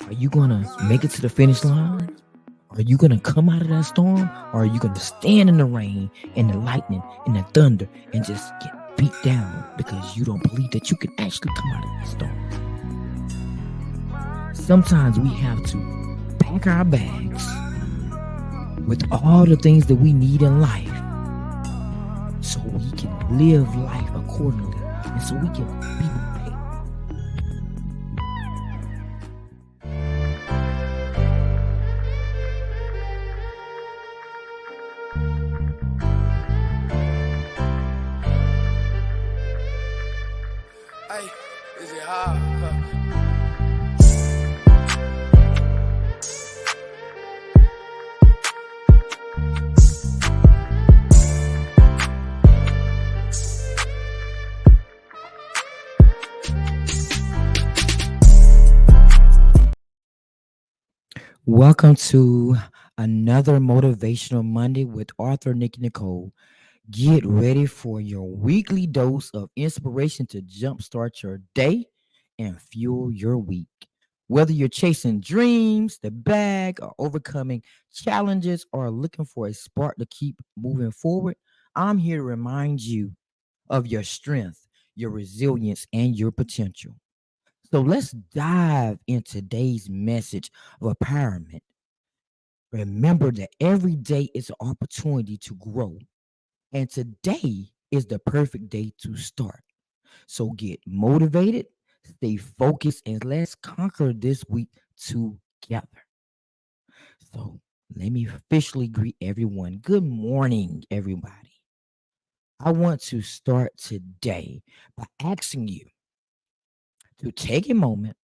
Are you going to make it to the finish line? Are you going to come out of that storm? Or are you going to stand in the rain and the lightning and the thunder and just get beat down because you don't believe that you can actually come out of that storm? Sometimes we have to pack our bags with all the things that we need in life so we can live life accordingly and so we can be prepared. Hey, is it hard? Welcome to another Motivational Monday with Author Nikki Nicole. Get ready for your weekly dose of inspiration to jumpstart your day and fuel your week. Whether you're chasing dreams, the bag, or overcoming challenges, or looking for a spark to keep moving forward, I'm here to remind you of your strength, your resilience, and your potential. So let's dive into today's message of empowerment. Remember that every day is an opportunity to grow, and today is the perfect day to start. So get motivated, stay focused, and let's conquer this week together. So let me officially greet everyone. Good morning, everybody. I want to start today by asking you to take a moment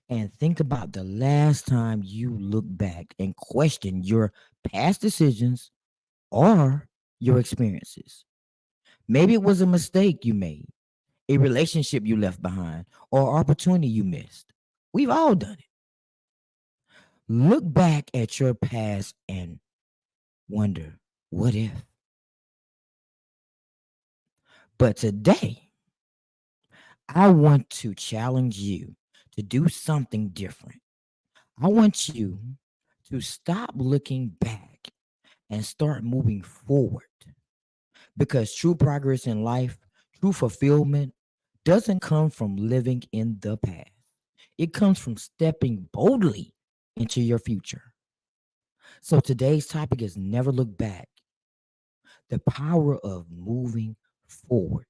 and think about the last time you look back and question your past decisions or your experiences. Maybe it was a mistake you made, a relationship you left behind, or opportunity you missed. We've all done it. Look back at your past and wonder, what if? But today, I want to challenge you to do something different. I want you to stop looking back and start moving forward because true progress in life, true fulfillment doesn't come from living in the past. It comes from stepping boldly into your future. So today's topic is never look back, the power of moving forward.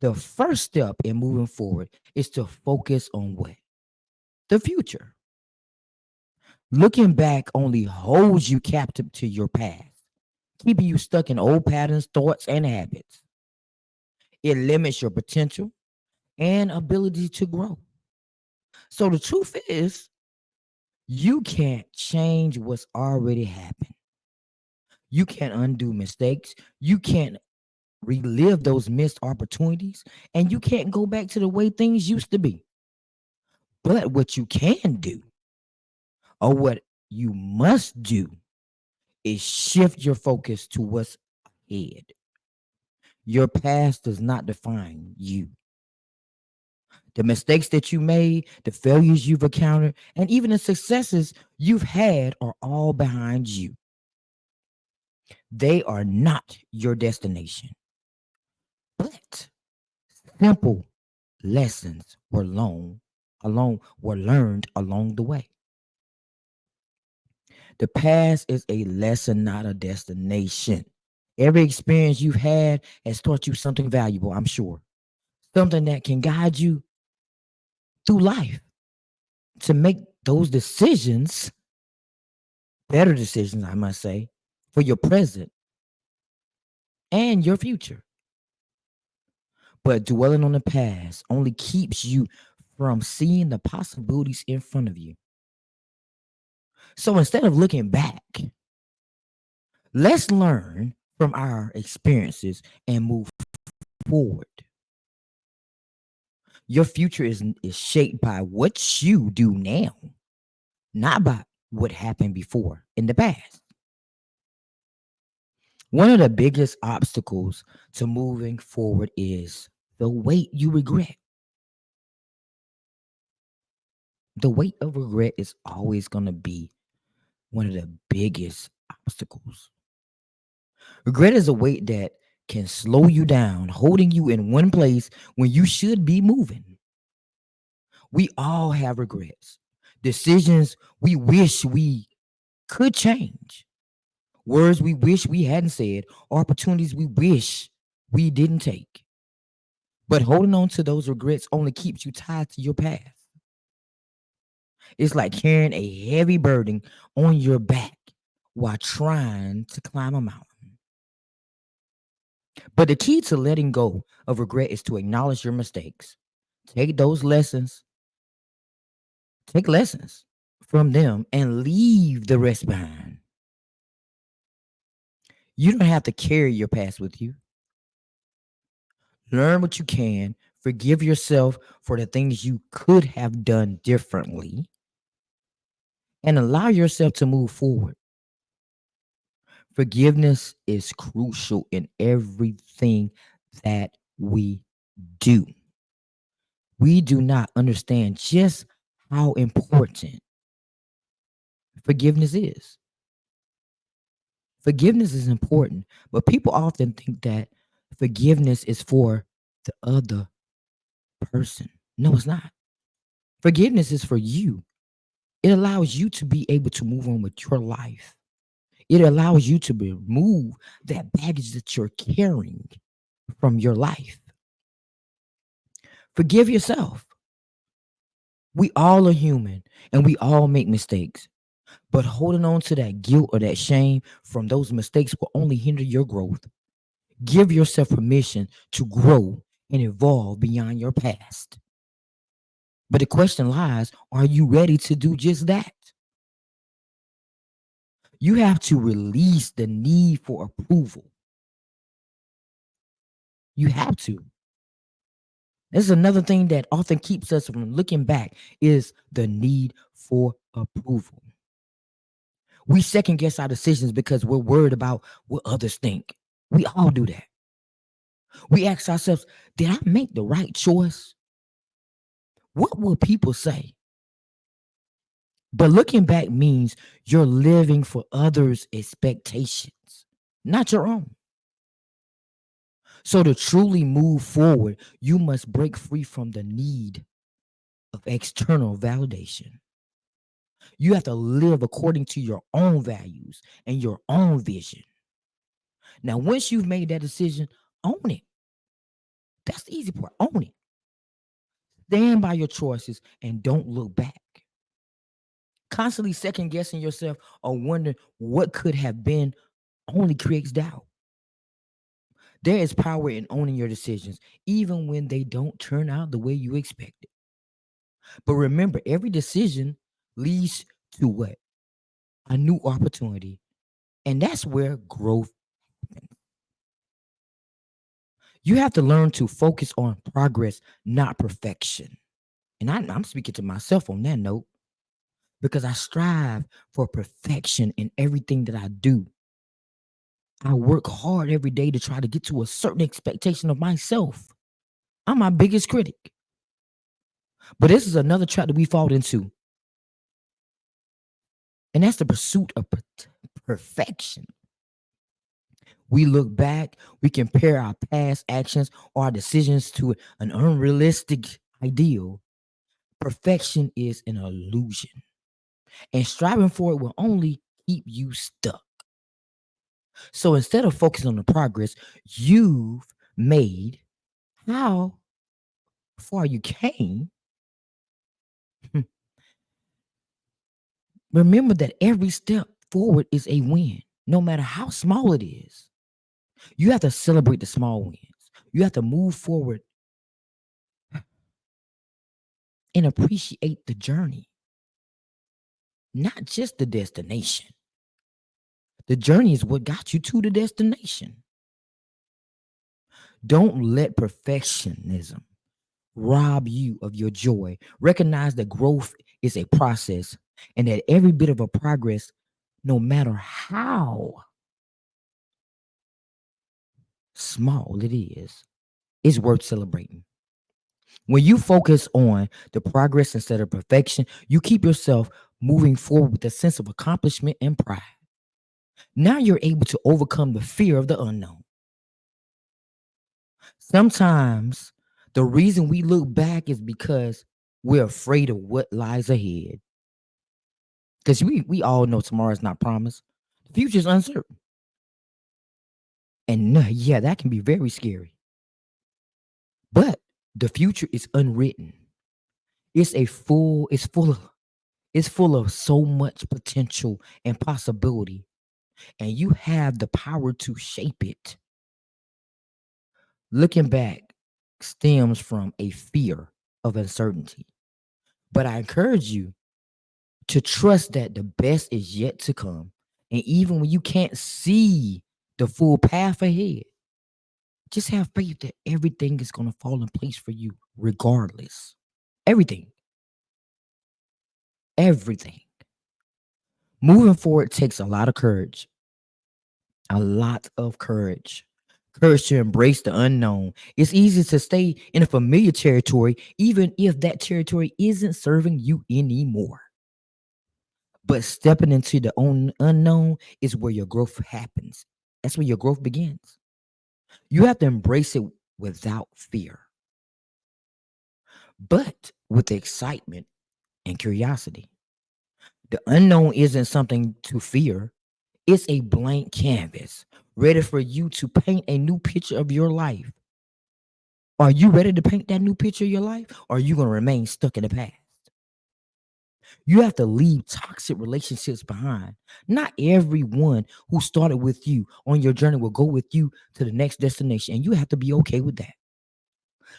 The first step in moving forward is to focus on what? The future. Looking back only holds you captive to your past, keeping you stuck in old patterns, thoughts, and habits. It limits your potential and ability to grow. So the truth is, you can't change what's already happened. You can't undo mistakes. You can't relive those missed opportunities. And you can't go back to the way things used to be. But what you can do, or what you must do, is shift your focus to what's ahead. Your past does not define you. The mistakes that you made, the failures you've encountered, and even the successes you've had are all behind you. They are not your destination, but simple lessons were learned along the way. The past is a lesson, not a destination. Every experience you've had has taught you something valuable, I'm sure. Something that can guide you through life to make those decisions, better decisions, I must say, for your present and your future. But dwelling on the past only keeps you from seeing the possibilities in front of you. So instead of looking back, let's learn from our experiences and move forward. Your future is shaped by what you do now, not by what happened before in the past. One of the biggest obstacles to moving forward is the weight you regret. The weight of regret is always going to be one of the biggest obstacles. Regret is a weight that can slow you down, holding you in one place when you should be moving. We all have regrets, decisions we wish we could change, words we wish we hadn't said, opportunities we wish we didn't take. But holding on to those regrets only keeps you tied to your path. It's like carrying a heavy burden on your back while trying to climb a mountain. But the key to letting go of regret is to acknowledge your mistakes. Take those lessons, take lessons from them, and leave the rest behind. You don't have to carry your past with you. Learn what you can, forgive yourself for the things you could have done differently, and allow yourself to move forward. Forgiveness is crucial in everything that we do. We do not understand just how important forgiveness is. Forgiveness is important, but people often think that forgiveness is for the other person. No, it's not. Forgiveness is for you. It allows you to be able to move on with your life. It allows you to remove that baggage that you're carrying from your life. Forgive yourself. We all are human and we all make mistakes. But holding on to that guilt or that shame from those mistakes will only hinder your growth. Give yourself permission to grow and evolve beyond your past. But the question lies, are you ready to do just that? You have to release the need for approval. You have to. This is another thing that often keeps us from looking back is the need for approval. We second guess our decisions because we're worried about what others think. We all do that. We ask ourselves, did I make the right choice? What will people say? But looking back means you're living for others' expectations, not your own. So to truly move forward, you must break free from the need of external validation. You have to live according to your own values and your own vision. Now, once you've made that decision, own it. That's the easy part. Own it. Stand by your choices and don't look back. Constantly second guessing yourself or wondering what could have been only creates doubt. There is power in owning your decisions, even when they don't turn out the way you expected. But remember, every decision leads to what? A new opportunity. And that's where growth happens. You have to learn to focus on progress, not perfection. And I'm speaking to myself on that note because I strive for perfection in everything that I do. I work hard every day to try to get to a certain expectation of myself. I'm my biggest critic. But this is another trap that we fall into, and that's the pursuit of perfection. We look back, we compare our past actions or our decisions to an unrealistic ideal. Perfection is an illusion, and striving for it will only keep you stuck. So instead of focusing on the progress you've made, how far you came, remember that every step forward is a win, no matter how small it is. You have to celebrate the small wins. You have to move forward and appreciate the journey, not just the destination. The journey is what got you to the destination. Don't let perfectionism rob you of your joy. Recognize that growth is a process and that every bit of a progress, no matter how small it is worth celebrating. When you focus on the progress instead of perfection, you keep yourself moving forward with a sense of accomplishment and pride. Now you're able to overcome the fear of the unknown. Sometimes the reason we look back is because we're afraid of what lies ahead. Because we all know tomorrow is not promised. The future is uncertain. And yeah, that can be very scary. But the future is unwritten. It's full of so much potential and possibility, and you have the power to shape it. Looking back stems from a fear of uncertainty. But I encourage you to trust that the best is yet to come. And even when you can't see the full path ahead, just have faith that everything is going to fall in place for you, regardless. Everything, everything. Moving forward takes a lot of courage, a lot of courage. Courage to embrace the unknown. It's easy to stay in a familiar territory, even if that territory isn't serving you anymore. But stepping into the unknown is where your growth happens. That's where your growth begins. You have to embrace it without fear, but with excitement and curiosity. The unknown isn't something to fear, it's a blank canvas ready for you to paint a new picture of your life. Are you ready to paint that new picture of your life? Or are you going to remain stuck in the past? You have to leave toxic relationships behind. Not everyone who started with you on your journey will go with you to the next destination, and you have to be okay with that.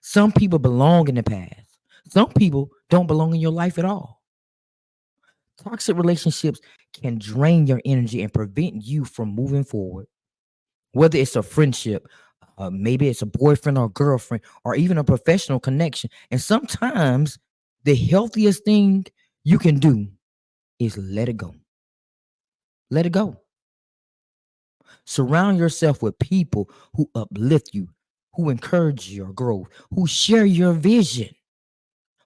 Some people belong in the past, some people don't belong in your life at all. Toxic relationships can drain your energy and prevent you from moving forward, whether it's a friendship, maybe it's a boyfriend or girlfriend, or even a professional connection. And sometimes the healthiest thing you can do is let it go. Let it go. Surround yourself with people who uplift you, who encourage your growth, who share your vision,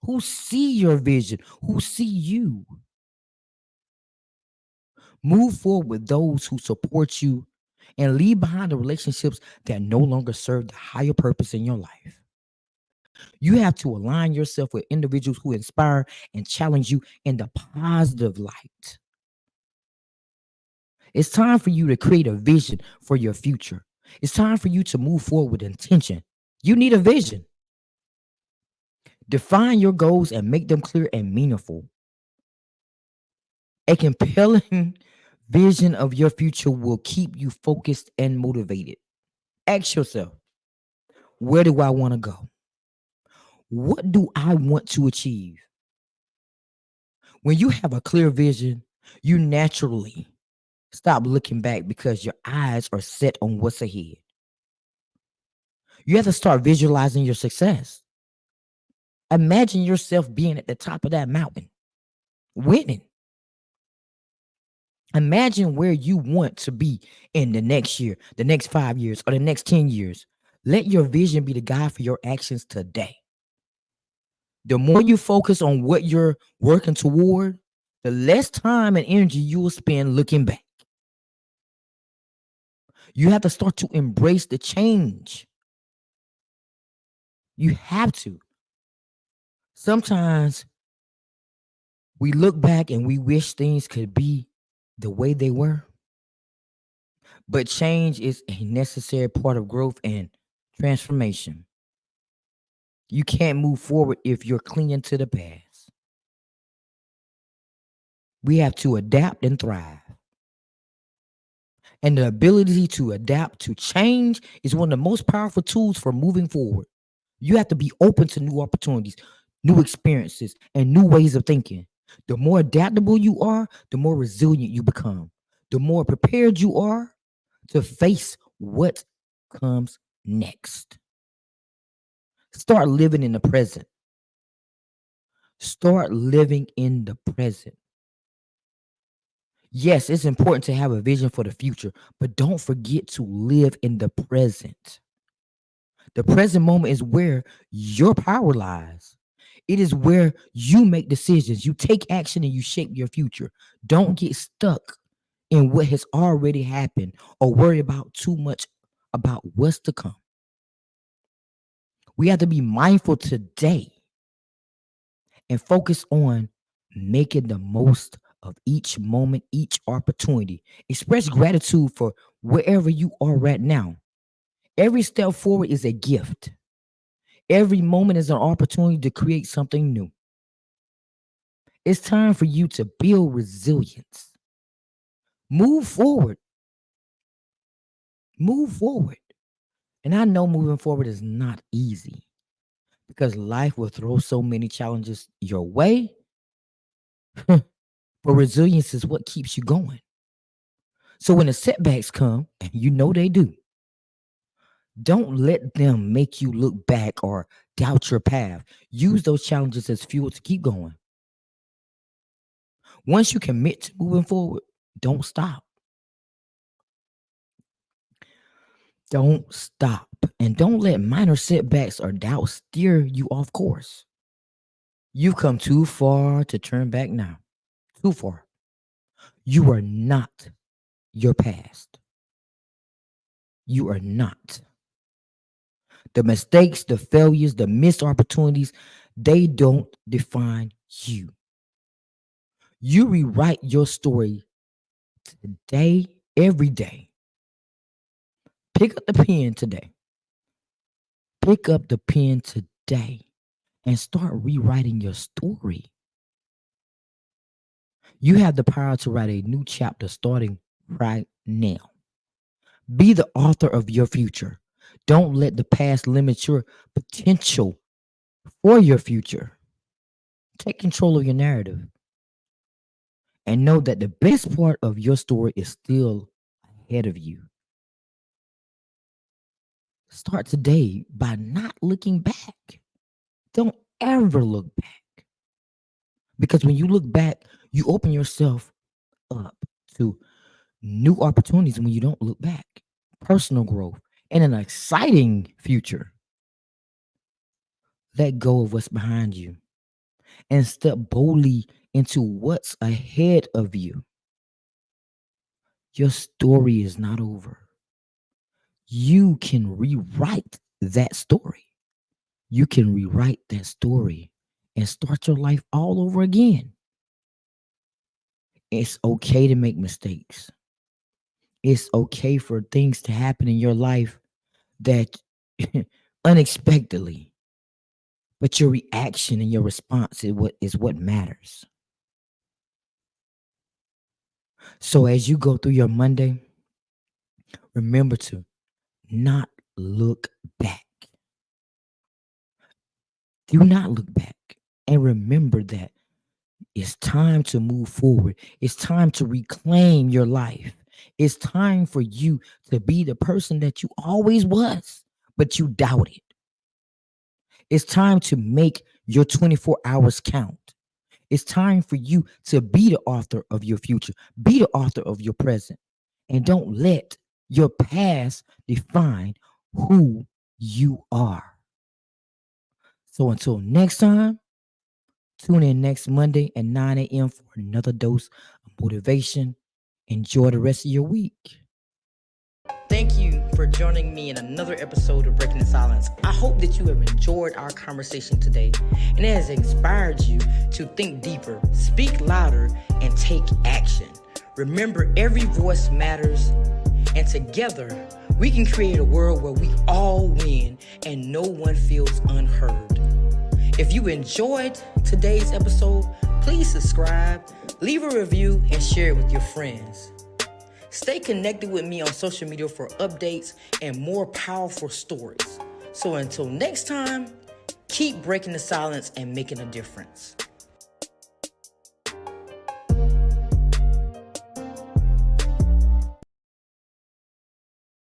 who see your vision, who see you. Move forward with those who support you and leave behind the relationships that no longer serve the higher purpose in your life. You have to align yourself with individuals who inspire and challenge you in the positive light. It's time for you to create a vision for your future. It's time for you to move forward with intention. You need a vision. Define your goals and make them clear and meaningful. A compelling vision of your future will keep you focused and motivated. Ask yourself, where do I want to go? What do I want to achieve? When you have a clear vision, you naturally stop looking back because your eyes are set on what's ahead. You have to start visualizing your success. Imagine yourself being at the top of that mountain, winning. Imagine where you want to be in the next year, the next 5 years, or the next 10 years. Let your vision be the guide for your actions today. The more you focus on what you're working toward, the less time and energy you will spend looking back. You have to start to embrace the change. You have to. Sometimes we look back and we wish things could be the way they were, but change is a necessary part of growth and transformation. You can't move forward if you're clinging to the past. We have to adapt and thrive. And the ability to adapt to change is one of the most powerful tools for moving forward. You have to be open to new opportunities, new experiences, and new ways of thinking. The more adaptable you are, the more resilient you become. The more prepared you are to face what comes next. Start living in the present. Start living in the present. Yes, it's important to have a vision for the future, but don't forget to live in the present. The present moment is where your power lies. It is where you make decisions, you take action, and you shape your future. Don't get stuck in what has already happened or worry about too much about what's to come. We have to be mindful today and focus on making the most of each moment, each opportunity. Express gratitude for wherever you are right now. Every step forward is a gift. Every moment is an opportunity to create something new. It's time for you to build resilience. Move forward. Move forward. And I know moving forward is not easy because life will throw so many challenges your way. But resilience is what keeps you going. So when the setbacks come, and you know they do, don't let them make you look back or doubt your path. Use those challenges as fuel to keep going. Once you commit to moving forward, don't stop. Don't stop. And don't let minor setbacks or doubts steer you off course. You've come too far to turn back now. Too far. You are not your past. You are not. The mistakes, the failures, the missed opportunities, they don't define you. You rewrite your story today, every day. Pick up the pen today. Pick up the pen today and start rewriting your story. You have the power to write a new chapter starting right now. Be the author of your future. Don't let the past limit your potential for your future. Take control of your narrative and know that the best part of your story is still ahead of you. Start today by not looking back. Don't ever look back. Because when you look back, you open yourself up to new opportunities when you don't look back, personal growth, and an exciting future. Let go of what's behind you and step boldly into what's ahead of you. Your story is not over. You can rewrite that story. You can rewrite that story and start your life all over again. It's okay to make mistakes. It's okay for things to happen in your life that unexpectedly, but your reaction and your response is what matters. So as you go through your Monday, remember to not look back. Do not look back. And remember that it's time to move forward. It's time to reclaim your life. It's time for you to be the person that you always was, but you doubted. It's time to make your 24 hours count. It's time for you to be the author of your future, be the author of your present, and don't let your past define who you are. So until next time, tune in next Monday at 9 a.m. for another dose of motivation. Enjoy the rest of your week. Thank you for joining me in another episode of Breaking the Silence. I hope that you have enjoyed our conversation today and it has inspired you to think deeper, speak louder, and take action. Remember, every voice matters, and together we can create a world where we all win and no one feels unheard. If you enjoyed today's episode, please subscribe, leave a review, and share it with your friends. Stay connected with me on social media for updates and more powerful stories. So until next time, keep breaking the silence and making a difference.